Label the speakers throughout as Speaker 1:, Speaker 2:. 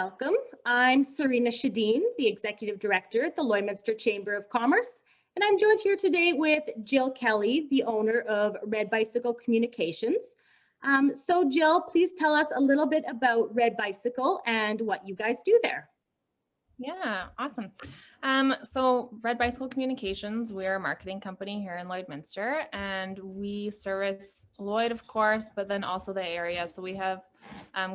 Speaker 1: welcome. I'm Serena Shadeen, the Executive Director at the Lloydminster Chamber of Commerce, and I'm joined here today with Jill Kelly, the owner of Red Bicycle Communications. So Jill, please tell us a little bit about Red Bicycle and what you guys do there.
Speaker 2: Yeah, awesome. So Red Bicycle Communications, we're a marketing company here in Lloydminster, and we service Lloyd, of course, but then also the area. So we have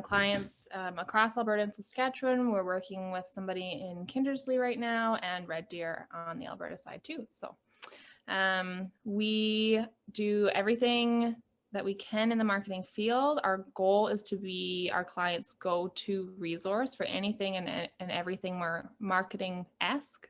Speaker 2: clients across Alberta and Saskatchewan. We're working with somebody in Kindersley right now, and Red Deer on the Alberta side too. So we do everything that we can in the marketing field. Our goal is to be our clients' go-to resource for anything and everything more marketing-esque,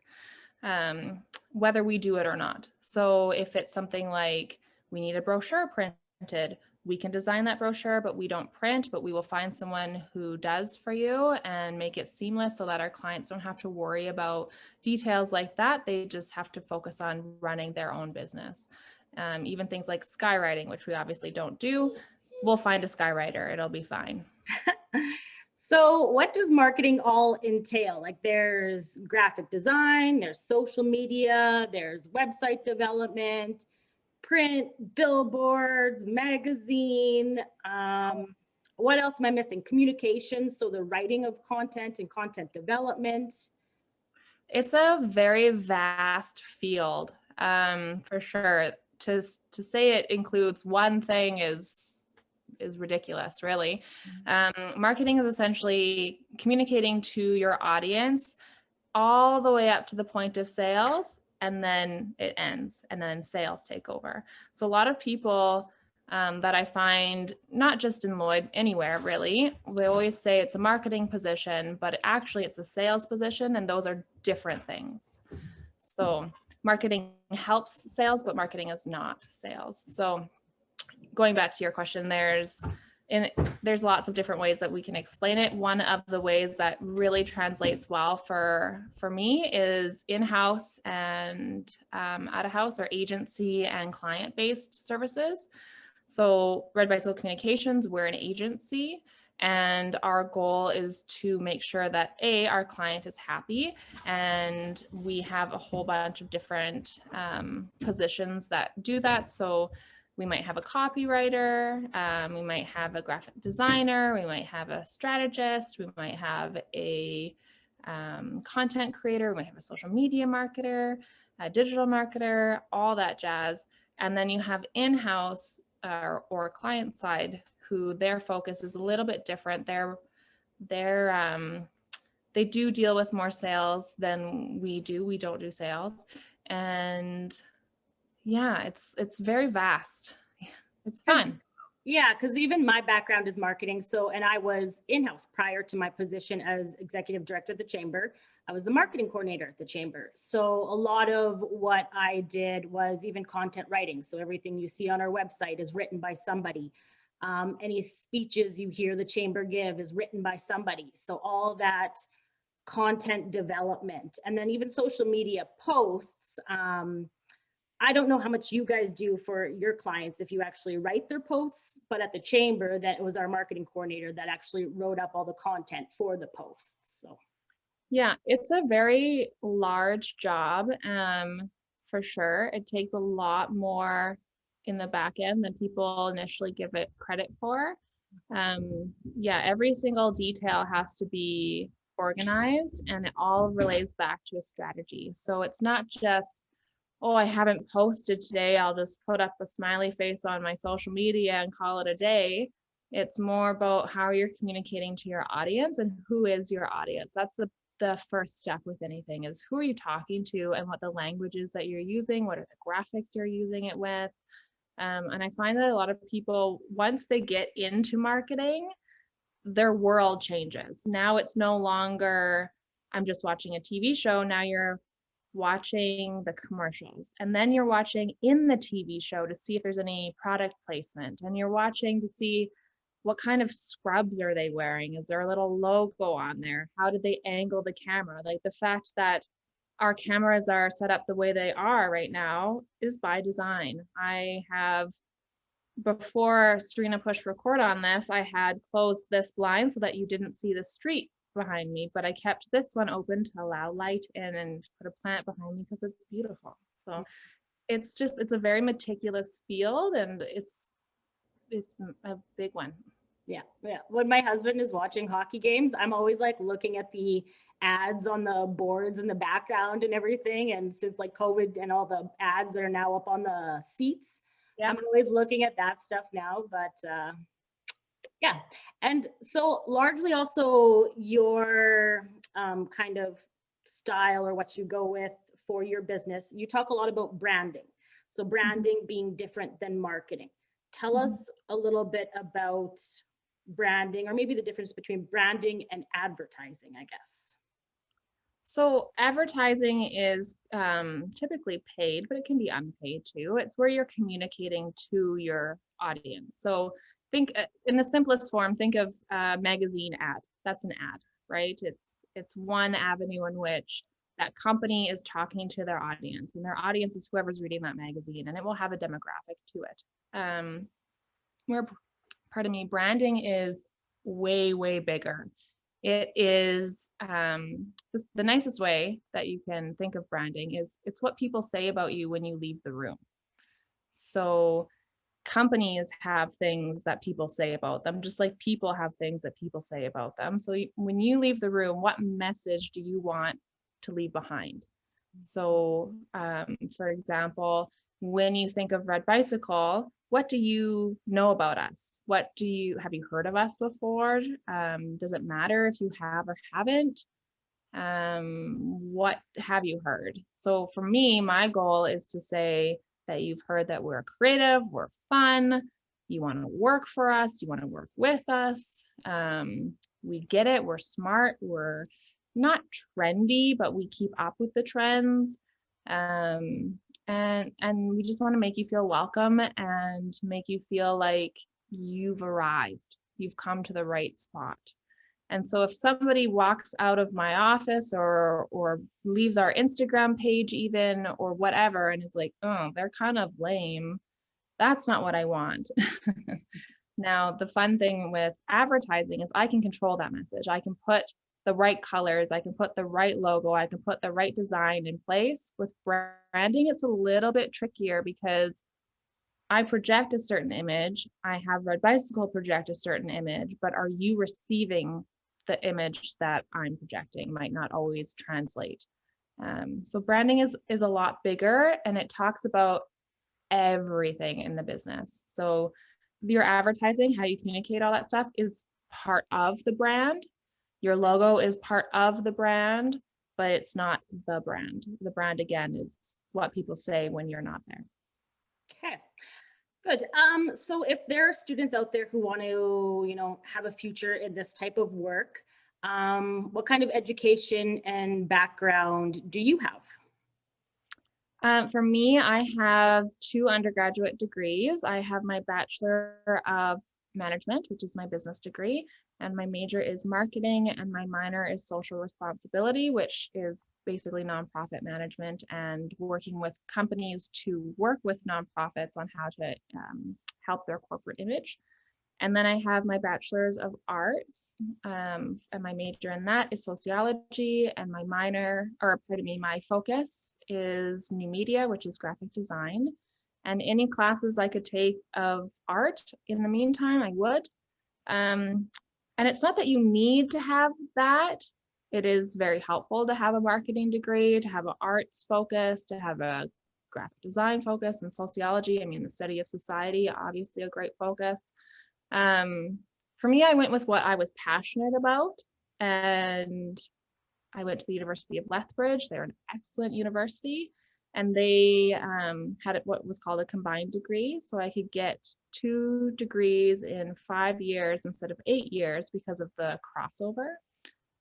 Speaker 2: whether we do it or not. So if it's something like we need a brochure printed, we can design that brochure, but we don't print, but we will find someone who does for you and make it seamless so that our clients don't have to worry about details like that. They just have to focus on running their own business. Even things like skywriting, which we obviously don't do, we'll find a skywriter. It'll be fine.
Speaker 1: So what does marketing all entail? Like there's graphic design, there's social media, there's website development, print, billboards, magazine. What else am I missing? Communications, so the writing of content and content development.
Speaker 2: It's a very vast field, for sure. To say it includes one thing is ridiculous, really. Marketing is essentially communicating to your audience all the way up to the point of sales, and then it ends, and then sales take over. So a lot of people that I find, not just in Lloyd, anywhere really, we always say it's a marketing position, but actually it's a sales position, and those are different things. So marketing helps sales, but marketing is not sales. So going back to your question, there's lots of different ways that we can explain it. One of the ways that really translates well for me is in-house and out-of-house, or agency and client-based services. So Red Bicycle Communications, we're an agency, and our goal is to make sure that our client is happy, and we have a whole bunch of different positions that do that. So we might have a copywriter, we might have a graphic designer, we might have a strategist, we might have a content creator, we might have a social media marketer, a digital marketer, all that jazz. And then you have in-house or client side, who their focus is a little bit different. They do deal with more sales than we do. We don't do sales. And yeah, it's very vast. It's fun.
Speaker 1: Yeah, because even my background is marketing. And I was in-house prior to my position as executive director at the chamber. I was the marketing coordinator at the chamber. So a lot of what I did was even content writing. So everything you see on our website is written by somebody. Any speeches you hear the chamber give is written by somebody. So all that content development, and then even social media posts. I don't know how much you guys do for your clients if you actually write their posts, but at the chamber, that was our marketing coordinator that actually wrote up all the content for the posts. So
Speaker 2: yeah, it's a very large job, for sure. It takes a lot more in the back end than people initially give it credit for. Yeah, every single detail has to be organized, and it all relates back to a strategy. So it's not just, oh, I haven't posted today, I'll just put up a smiley face on my social media and call it a day. It's more about how you're communicating to your audience and who is your audience. That's the first step with anything, is who are you talking to and what the language is that you're using, what are the graphics you're using it with. And I find that a lot of people, once they get into marketing, their world changes. Now it's no longer, I'm just watching a TV show. Now you're watching the commercials, and then you're watching in the TV show to see if there's any product placement, and you're watching to see what kind of scrubs are they wearing. Is there a little logo on there? How did they angle the camera? Like, the fact that our cameras are set up the way they are right now is by design. I have, before Serena pushed record on this, I had closed this blind so that you didn't see the street behind me, but I kept this one open to allow light in and put a plant behind me because it's beautiful. So it's a very meticulous field, and it's a big one.
Speaker 1: Yeah, yeah. When my husband is watching hockey games, I'm always like looking at the ads on the boards in the background and everything. And since like COVID and all the ads that are now up on the seats,
Speaker 2: Yeah.
Speaker 1: I'm always looking at that stuff now. But yeah, and so largely also your kind of style or what you go with for your business. You talk a lot about branding. So branding being different than marketing. Tell us a little bit about branding, or maybe the difference between branding and advertising, I guess.
Speaker 2: So advertising is typically paid, but it can be unpaid too. It's where you're communicating to your audience. So think in the simplest form, think of a magazine ad. That's an ad, right? It's one avenue in which that company is talking to their audience, and their audience is whoever's reading that magazine, and it will have a demographic to it. Where, pardon me, branding is way, way bigger. It is the nicest way that you can think of branding is it's what people say about you when you leave the room. So companies have things that people say about them, just like people have things that people say about them. So when you leave the room, what message do you want to leave behind? So for example, when you think of Red Bicycle, what do you know about us? Have you heard of us before? Does it matter if you have or haven't? What have you heard? So for me, my goal is to say that you've heard that we're creative, we're fun, you want to work for us, you want to work with us. We get it, we're smart, we're not trendy, but we keep up with the trends. And we just want to make you feel welcome and make you feel like you've arrived, you've come to the right spot. And so if somebody walks out of my office or leaves our Instagram page even or whatever and is like, oh, they're kind of lame, that's not what I want. Now, the fun thing with advertising is I can control that message. I can put the right colors, I can put the right logo, I can put the right design in place. With branding, it's a little bit trickier because I project a certain image, I have Red Bicycle project a certain image, but are you receiving the image that I'm projecting? Might not always translate. So branding is a lot bigger, and it talks about everything in the business. So your advertising, how you communicate, all that stuff is part of the brand. Your logo is part of the brand, but it's not the brand. The brand, again, is what people say when you're not there.
Speaker 1: Okay, good. So if there are students out there who want to, have a future in this type of work, what kind of education and background do you have?
Speaker 2: For me, I have 2 undergraduate degrees. I have my Bachelor of Management, which is my business degree, and my major is marketing, and my minor is social responsibility, which is basically nonprofit management and working with companies to work with nonprofits on how to help their corporate image. And then I have my Bachelor's of Arts, and my major in that is sociology, and my my focus is new media, which is graphic design. And any classes I could take of art in the meantime, I would. And it's not that you need to have that. It is very helpful to have a marketing degree, to have an arts focus, to have a graphic design focus, and sociology. I mean, the study of society, obviously a great focus. For me, I went with what I was passionate about, and I went to the University of Lethbridge. They're an excellent university, and they had what was called a combined degree. So I could get 2 degrees in 5 years instead of 8 years because of the crossover.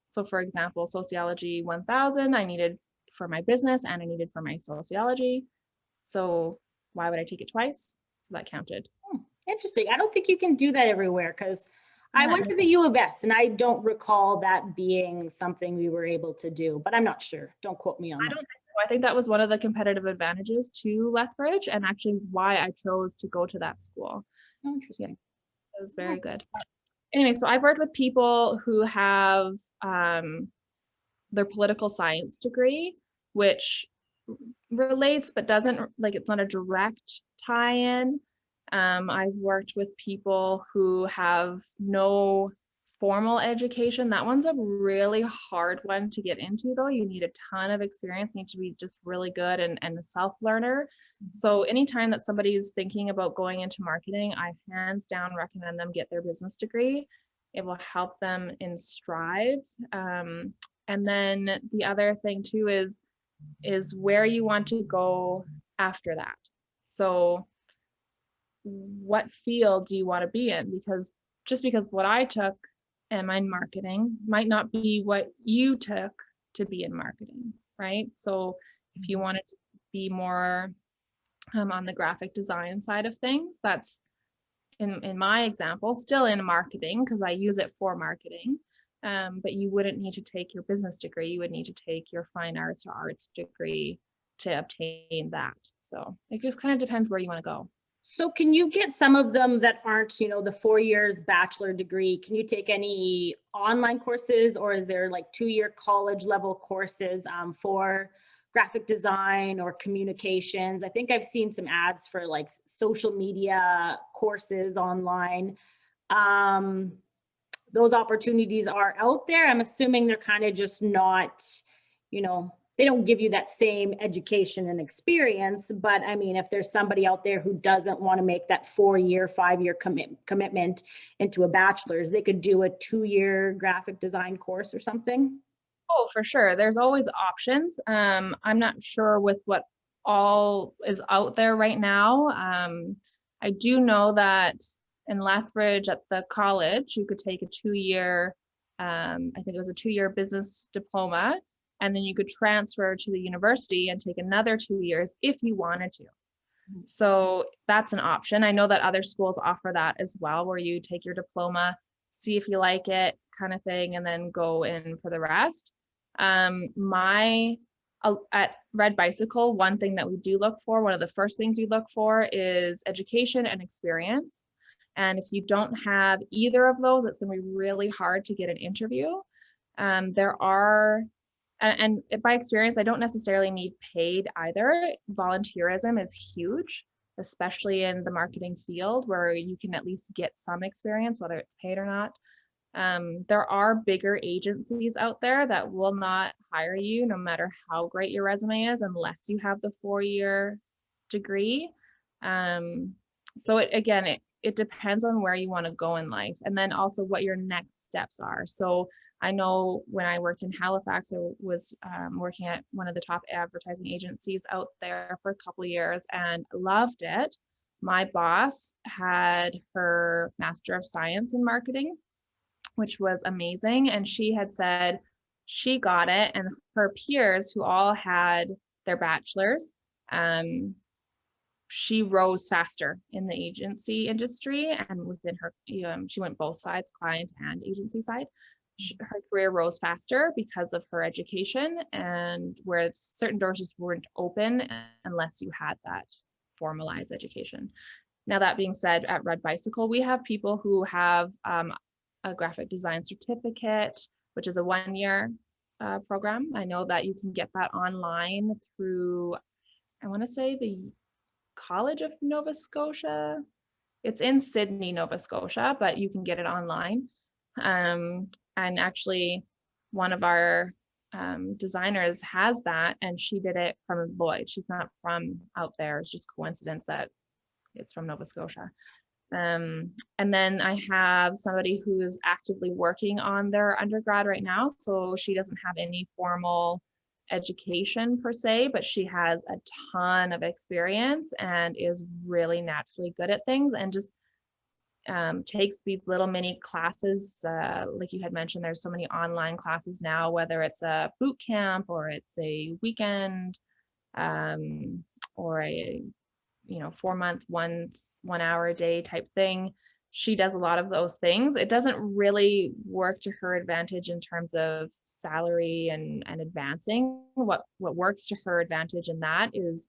Speaker 2: So for example, sociology 1000, I needed for my business and I needed for my sociology. So why would I take it twice? So that counted.
Speaker 1: Interesting. I don't think you can do that everywhere because I went to the U of S and I don't recall that being something we were able to do, but I'm not sure. Don't quote me on that.
Speaker 2: I don't think so. I think that was one of the competitive advantages to Lethbridge and actually why I chose to go to that school.
Speaker 1: Oh, interesting.
Speaker 2: Yeah, it was very good. anyway, so I've worked with people who have their political science degree, which relates but doesn't, like, it's not a direct tie-in. I've worked with people who have no formal education. That one's a really hard one to get into, though. You need a ton of experience, you need to be just really good and a self-learner. So anytime that somebody's thinking about going into marketing, I hands down recommend them get their business degree. It will help them in strides. And then the other thing too is where you want to go after that. So what field do you want to be in? Because just because what I took in marketing might not be what you took to be in marketing, right? So if you wanted to be more on the graphic design side of things, that's in my example still in marketing because I use it for marketing. But you wouldn't need to take your business degree. You would need to take your fine arts or arts degree to obtain that. So it just kind of depends where you want to go.
Speaker 1: So can you get some of them that aren't, the 4 years bachelor degree? Can you take any online courses, or is there like 2-year college level courses for graphic design or communications? I think I've seen some ads for like social media courses online. Those opportunities are out there. I'm assuming they're kind of just not, they don't give you that same education and experience. But I mean, if there's somebody out there who doesn't want to make that 4-year, 5-year commitment into a bachelor's, they could do a 2-year graphic design course or something.
Speaker 2: Oh, for sure. There's always options. I'm not sure with what all is out there right now. I do know that in Lethbridge at the college, you could take a 2-year, I think it was a 2-year business diploma, and then you could transfer to the university and take another 2 years if you wanted to. So that's an option. I know that other schools offer that as well, where you take your diploma, see if you like it, kind of thing, and then go in for the rest. At Red Bicycle, one thing that we do look for, one of the first things we look for is education and experience. And if you don't have either of those, it's going to be really hard to get an interview. There are, and by experience, I don't necessarily need paid either. Volunteerism is huge, especially in the marketing field where you can at least get some experience, whether it's paid or not. There are bigger agencies out there that will not hire you no matter how great your resume is unless you have the 4-year degree. So it depends on where you want to go in life, and then also what your next steps are. So I know when I worked in Halifax, I was working at one of the top advertising agencies out there for a couple of years and loved it. My boss had her Master of Science in Marketing, which was amazing. And she had said she got it, and her peers who all had their bachelors, she rose faster in the agency industry, and within her, she went both sides, client and agency side. Her career rose faster because of her education, and where certain doors just weren't open unless you had that formalized education. Now, that being said, at Red Bicycle, we have people who have a graphic design certificate, which is a 1-year program. I know that you can get that online through, I want to say, the College of Nova Scotia. It's in Sydney, Nova Scotia, but you can get it online. And actually, one of our designers has that, and she did it from Lloyd. She's not from out there. It's just coincidence that it's from Nova Scotia. And then I have somebody who is actively working on their undergrad right now. So she doesn't have any formal education per se, but she has a ton of experience and is really naturally good at things, and just takes these little mini classes. Like you had mentioned, there's so many online classes now, whether it's a boot camp or it's a weekend or a 4-month, 1 hour a day type thing. She does a lot of those things. It doesn't really work to her advantage in terms of salary and advancing. What works to her advantage in that is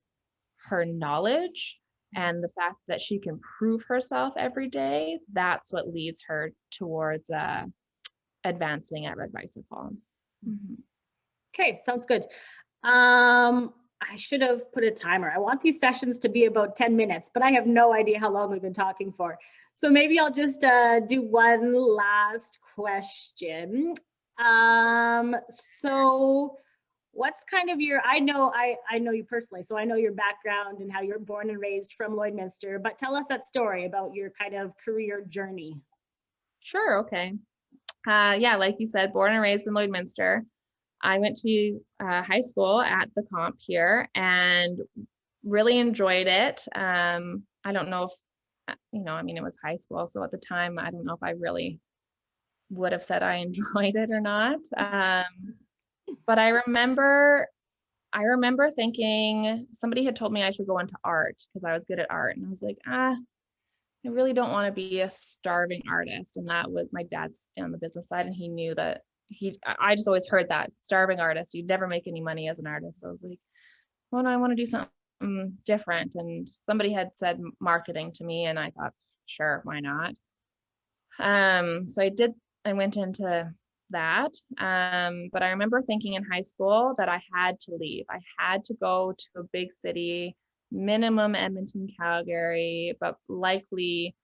Speaker 2: her knowledge And the fact that she can prove herself every day, that's what leads her towards advancing at Red Bicycle. Mm-hmm.
Speaker 1: Okay, sounds good. I should have put a timer. I want these sessions to be about 10 minutes, but I have no idea how long we've been talking for. So maybe I'll just do one last question. So what's kind of your, I know you personally, so I know your background and how you're born and raised from Lloydminster, but tell us that story about your kind of career journey.
Speaker 2: Sure, okay. Yeah, like you said, born and raised in Lloydminster. I went to high school at the comp here and really enjoyed it. I don't know if, I mean, it was high school. So at the time, I don't know if I really would have said I enjoyed it or not. But I remember thinking somebody had told me I should go into art because I was good at art. And I was like, I really don't want to be a starving artist. And that was, my dad's on the business side, and he knew that I just always heard that starving artist, you'd never make any money as an artist. So I was like, well, no, I want to do something different. And somebody had said marketing to me, and I thought, sure, why not? So I went into that. But I remember thinking in high school that I had to leave. I had to go to a big city, minimum Edmonton, Calgary, but likely,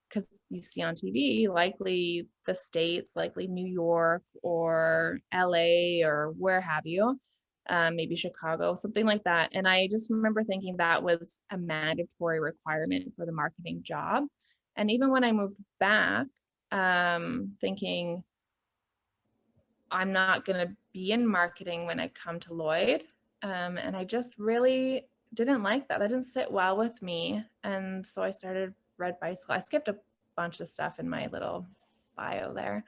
Speaker 2: because you see on TV, likely the States, likely New York or LA or where have you, maybe Chicago, something like that. And I just remember thinking that was a mandatory requirement for the marketing job. And even when I moved back, thinking I'm not going to be in marketing when I come to Lloyd. And I just really didn't like that. That didn't sit well with me. And so I started Red Bicycle. I skipped a bunch of stuff in my little bio there.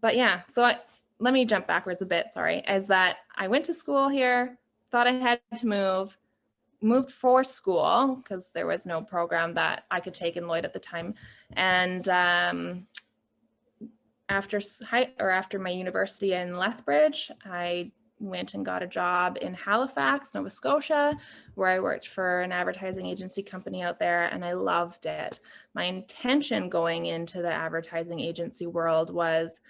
Speaker 2: But yeah, so let me jump backwards a bit, sorry, is that I went to school here, thought I had to moved for school because there was no program that I could take in Lloyd at the time. And after my university in Lethbridge, I went and got a job in Halifax, Nova Scotia, where I worked for an advertising agency company out there, and I loved it. My intention going into the advertising agency world was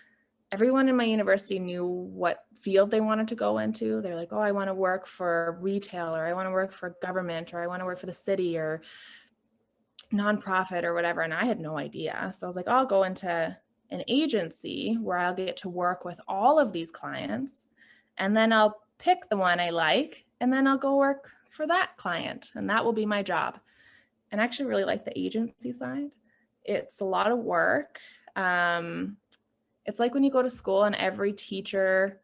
Speaker 2: everyone in my university knew what field they wanted to go into. They're like, oh, I want to work for retail, or I want to work for government, or I want to work for the city or nonprofit or whatever. And I had no idea. So I was like, I'll go into an agency where I'll get to work with all of these clients, and then I'll pick the one I like, and then I'll go work for that client, and that will be my job. And I actually really like the agency side. It's a lot of work. It's like when you go to school and every teacher,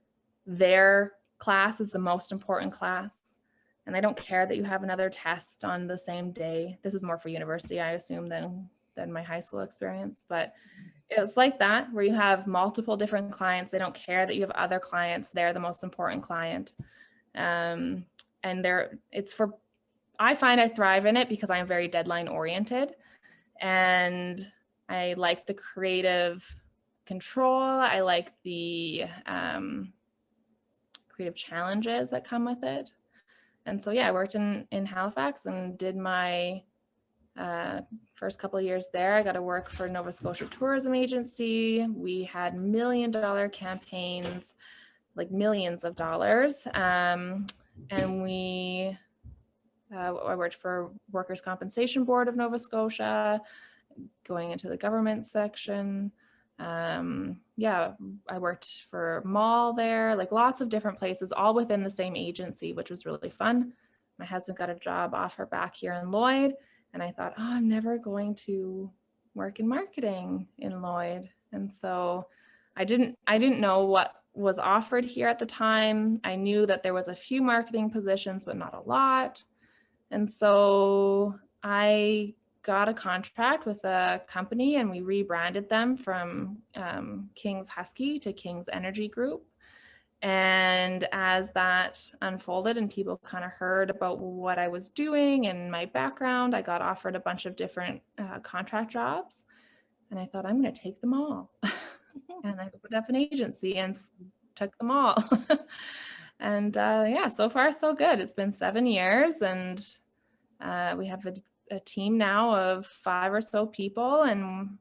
Speaker 2: their class is the most important class, and they don't care that you have another test on the same day. This is more for university, I assume, than my high school experience, but it's like that, where you have multiple different clients. They don't care that you have other clients. They're the most important client. And I find I thrive in it because I'm very deadline oriented, and I like the creative control. I like the creative challenges that come with it. And so, yeah, I worked in Halifax and did my first couple of years there. I got to work for Nova Scotia Tourism Agency. We had $1 million campaigns, like millions of dollars. And I worked for Workers' Compensation Board of Nova Scotia, going into the government section. Yeah, I worked for mall there, like lots of different places, all within the same agency, which was really fun. My husband got a job offer back here in Lloyd, and I thought, oh, I'm never going to work in marketing in Lloyd. And so I didn't know what was offered here at the time. I knew that there was a few marketing positions, but not a lot. And so I got a contract with a company, and we rebranded them from King's Husky to King's Energy Group. And as that unfolded and people kind of heard about what I was doing and my background, I got offered a bunch of different contract jobs. And I thought, I'm going to take them all. And I opened up an agency and took them all. And yeah, so far so good. It's been 7 years, and We have a team now of 5 or so people, and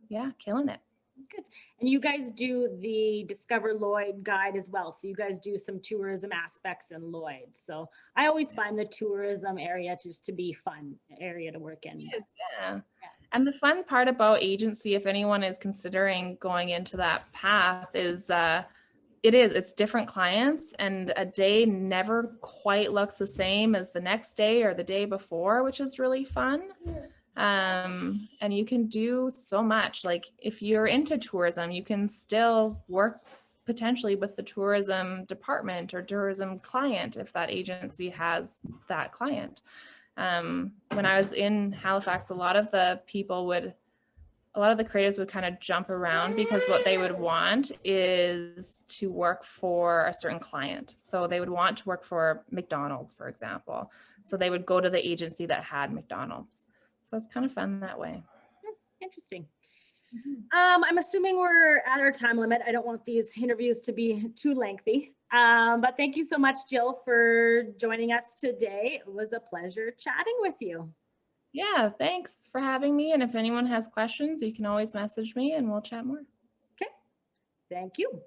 Speaker 2: yeah, killing it.
Speaker 1: Good. And you guys do the Discover Lloyd guide as well. So you guys do some tourism aspects in Lloyd. So I always find the tourism area just to be fun area to work in.
Speaker 2: It is, yeah. And the fun part about agency, if anyone is considering going into that path, is it's different clients, and a day never quite looks the same as the next day or the day before, which is really fun. And you can do so much. Like if you're into tourism, you can still work potentially with the tourism department or tourism client if that agency has that client. When I was in Halifax, a lot of the creatives would kind of jump around because what they would want is to work for a certain client. So they would want to work for McDonald's, for example. So they would go to the agency that had McDonald's. So it's kind of fun that way.
Speaker 1: Interesting. I'm assuming we're at our time limit. I don't want these interviews to be too lengthy. But thank you so much, Jill, for joining us today. It was a pleasure chatting with you.
Speaker 2: Yeah, thanks for having me. And if anyone has questions, you can always message me and we'll chat more.
Speaker 1: Okay. Thank you.